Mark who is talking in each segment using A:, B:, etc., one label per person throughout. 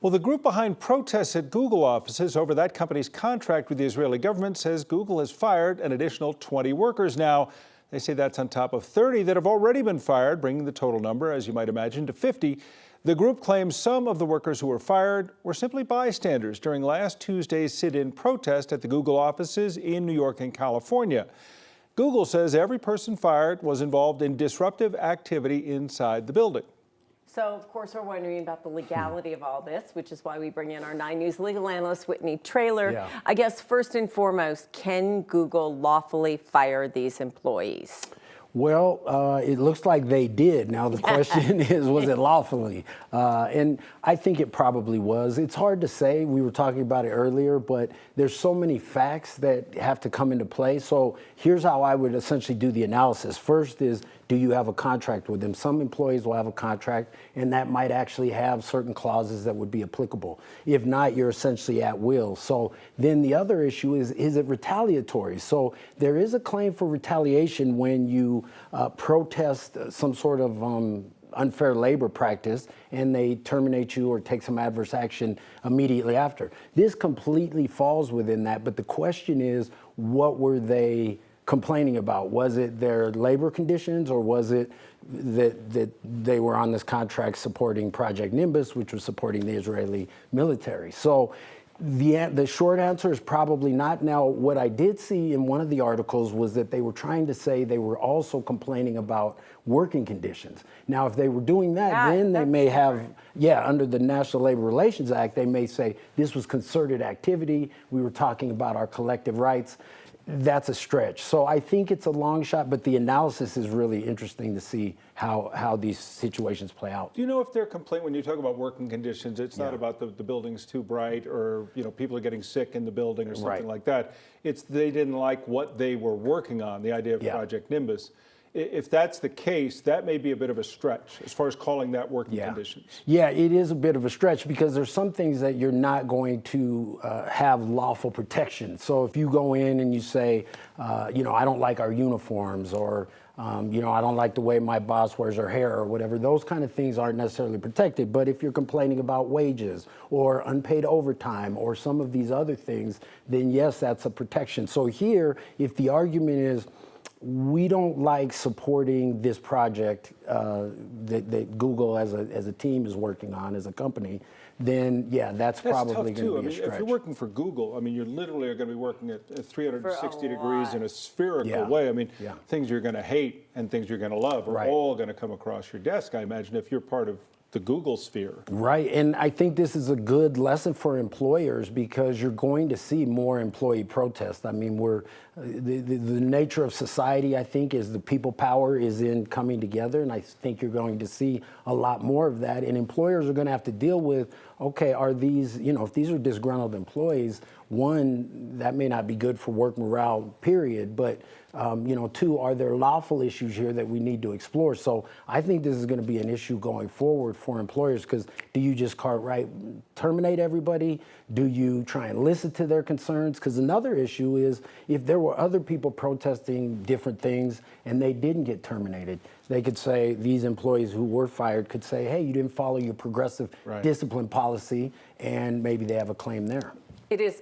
A: Well, the group behind protests at Google offices over that company's contract with the Israeli government says Google has fired an additional 20 workers now. They say that's on top of 30 that have already been fired, bringing the total number, as you might imagine, to 50. The group claims some of the workers who were fired were simply bystanders during last Tuesday's sit-in protest at the Google offices in New York and California. Google says every person fired was involved in disruptive activity inside the building.
B: So, of course, we're wondering about the legality of all this, which is why we bring in our 9 News legal analyst, Whitney Traylor.
C: Yeah.
B: I guess, first and foremost, can Google lawfully fire these employees?
C: Well, it looks like they did. Now, the question is, was it lawfully? And I think it probably was. It's hard to say. We were talking about it earlier, but there's so many facts that have to come into play. So here's how I would essentially do the analysis. First is, do you have a contract with them? Some employees will have a contract, and that might actually have certain clauses that would be applicable. If not, you're essentially at will. So then the other issue is it retaliatory? So there is a claim for retaliation when you protest some sort of unfair labor practice and they terminate you or take some adverse action immediately after. This completely falls within that, but the question is, what were they complaining about? Was it their labor conditions, or was it that they were on this contract supporting Project Nimbus, which was supporting the Israeli military? So the short answer is probably not. Now, what I did see in one of the articles was that they were trying to say they were also complaining about working conditions. Now, if they were doing that, then they may have, under the National Labor Relations Act, they may say this was concerted activity. We were talking about our collective rights. That's a stretch. So I think it's a long shot, but the analysis is really interesting to see how these situations play out.
A: Do you know if their complaint, when you talk about working conditions, it's not about the building's too bright or people are getting sick in the building or something like that. It's they didn't like what they were working on, the idea of Project Nimbus. If that's the case, that may be a bit of a stretch as far as calling that working conditions. Yeah,
C: it is a bit of a stretch because there's some things that you're not going to have lawful protection. So if you go in and you say, I don't like our uniforms, or I don't like the way my boss wears her hair or whatever, those kind of things aren't necessarily protected. But if you're complaining about wages or unpaid overtime or some of these other things, then yes, that's a protection. So here, if the argument is, we don't like supporting this project that Google as a team is working on as a company, then that's probably going to be a stretch.
A: If you're working for Google, you literally are going to be working at 360 degrees in a spherical way. Things you're going to hate and things you're going to love are all going to come across your desk, I imagine, if you're part of the Google sphere.
C: Right, and I think this is a good lesson for employers because you're going to see more employee protests. The nature of society, I think, is the people power is in coming together, and I think you're going to see a lot more of that. And employers are going to have to deal with, okay, are these, if these are disgruntled employees, one, that may not be good for work morale, period, but two, are there lawful issues here that we need to explore? So I think this is going to be an issue going forward for employers, because do you just terminate everybody? Do you try and listen to their concerns? Because another issue is if there were other people protesting different things and they didn't get terminated, they could say, these employees who were fired could say, hey, you didn't follow your progressive discipline policy, and maybe they have a claim there.
B: It's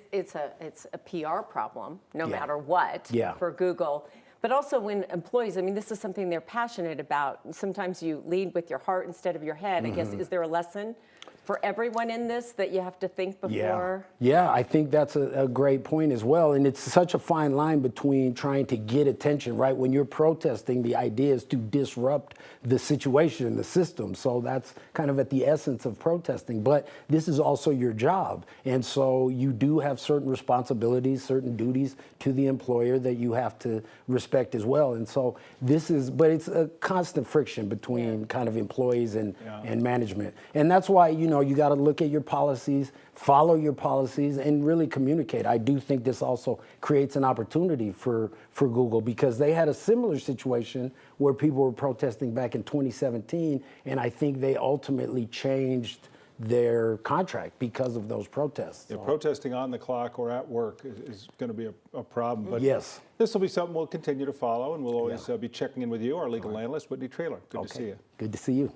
B: a PR problem, no matter what, for Google. But also when employees, this is something they're passionate about. Sometimes you lead with your heart instead of your head. I guess, is there a lesson for everyone in this that you have to think before?
C: Yeah, I think that's a great point as well. And it's such a fine line between trying to get attention, right? When you're protesting, the idea is to disrupt the situation, the system. So that's kind of at the essence of protesting. But this is also your job. And so you do have certain responsibilities, certain duties to the employer that you have to respect as well. And so but it's a constant friction between kind of employees and management. And that's why, you got to look at your policies, follow your policies, and really communicate. I do think this also creates an opportunity for Google, because they had a similar situation where people were protesting back in 2017, and I think they ultimately changed their contract because of those protests.
A: Yeah, protesting on the clock or at work is going to be a problem. But
C: yes,
A: this will be something we'll continue to follow, and we'll always be checking in with you, our legal analyst, Whitney Traylor. Good to see you.
C: Good to see you.